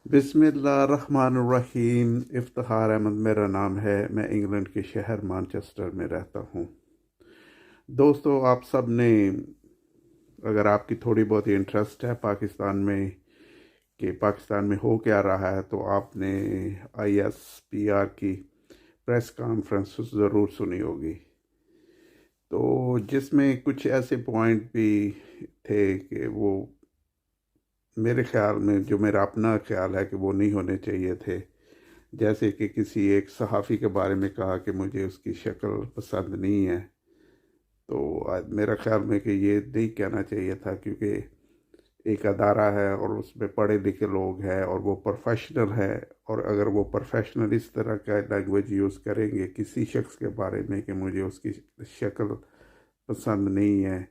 बिस्मिल्लाहिर्रहमानिर्रहीम। इफ्तिखार अहमद मेरा नाम है। मैं इंग्लैंड के शहर मानचेस्टर में रहता हूँ। दोस्तों, आप सब ने, अगर आपकी थोड़ी बहुत इंटरेस्ट है पाकिस्तान में कि पाकिस्तान में हो क्या रहा है, तो आपने ISPR की प्रेस कॉन्फ्रेंस ज़रूर सुनी होगी। तो जिसमें कुछ ऐसे पॉइंट भी थे कि वो मेरे ख्याल में, जो मेरा अपना ख्याल है कि वो नहीं होने चाहिए थे। जैसे कि किसी एक सहाफ़ी के बारे में कहा कि मुझे उसकी शक्ल पसंद नहीं है। तो मेरा ख्याल में कि ये नहीं कहना चाहिए था, क्योंकि एक अदारा है और उसमें पढ़े लिखे लोग हैं और वो प्रोफेशनल है। और अगर वो प्रोफेशनल इस तरह का लैंग्वेज यूज़ करेंगे किसी शख्स के बारे में कि मुझे उसकी शक्ल पसंद नहीं है,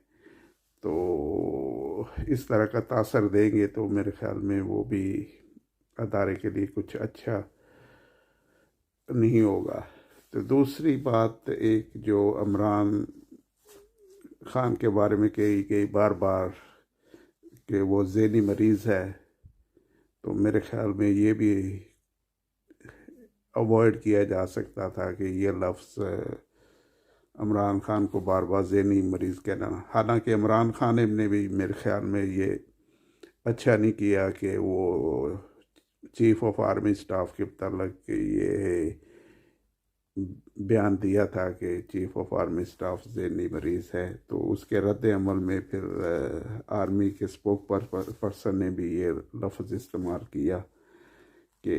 तो इस तरह का तासर देंगे, तो मेरे ख्याल में वो भी अदारे के लिए कुछ अच्छा नहीं होगा। तो दूसरी बात, एक जो इमरान खान के बारे में कही गई बार बार कि वो ज़हनी मरीज़ है, तो मेरे ख्याल में ये भी अवॉइड किया जा सकता था कि ये लफ्ज़ इमरान खान को बार बार ज़हनी मरीज़ कहना। हालांकि इमरान खान ने भी मेरे ख्याल में ये अच्छा नहीं किया कि वो चीफ ऑफ आर्मी स्टाफ के मतलब ये बयान दिया था कि चीफ ऑफ आर्मी स्टाफ ज़हनी मरीज़ है। तो उसके रद्द अमल में फिर आर्मी के स्पोक पर्सन ने भी ये लफ्ज़ इस्तेमाल किया कि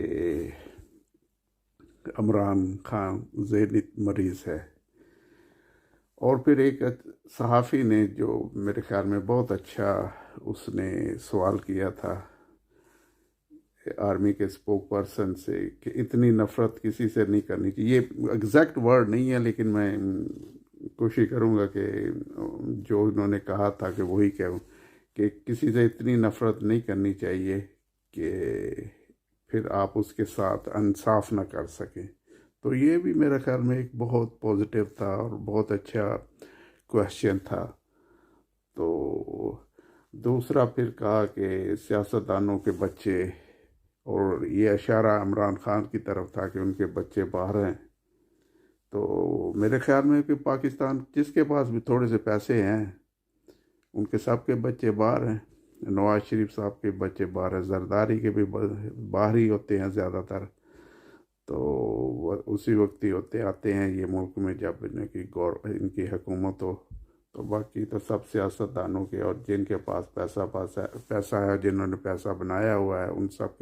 इमरान खान ज़हनी मरीज़ है। और फिर एक सहाफ़ी ने, जो मेरे ख्याल में बहुत अच्छा, उसने सवाल किया था आर्मी के स्पोक पर्सन से कि इतनी नफ़रत किसी से नहीं करनी चाहिए। ये एग्जैक्ट वर्ड नहीं है, लेकिन मैं कोशिश करूँगा कि जो उन्होंने कहा था कि वही कहूँ कि किसी से इतनी नफ़रत नहीं करनी चाहिए कि फिर आप उसके साथ इंसाफ ना कर सकें। तो ये भी मेरे ख्याल में एक बहुत पॉजिटिव था और बहुत अच्छा क्वेश्चन था। तो दूसरा फिर कहा कि सियासतदानों के बच्चे, और ये इशारा इमरान खान की तरफ था कि उनके बच्चे बाहर हैं। तो मेरे ख्याल में कि पाकिस्तान जिसके पास भी थोड़े से पैसे हैं, उनके सब के बच्चे बाहर हैं। नवाज शरीफ साहब के बच्चे बाहर हैं, जरदारी के भी बाहर ही होते हैं ज़्यादातर। तो उसी वक्त ही होते आते हैं ये मुल्क में जब इनकी हुकूमत हो। तो बाकी तो सब सियासतदानों के और जिनके पास पैसा पैसा पैसा है, जिन्होंने पैसा बनाया हुआ है, उन सब के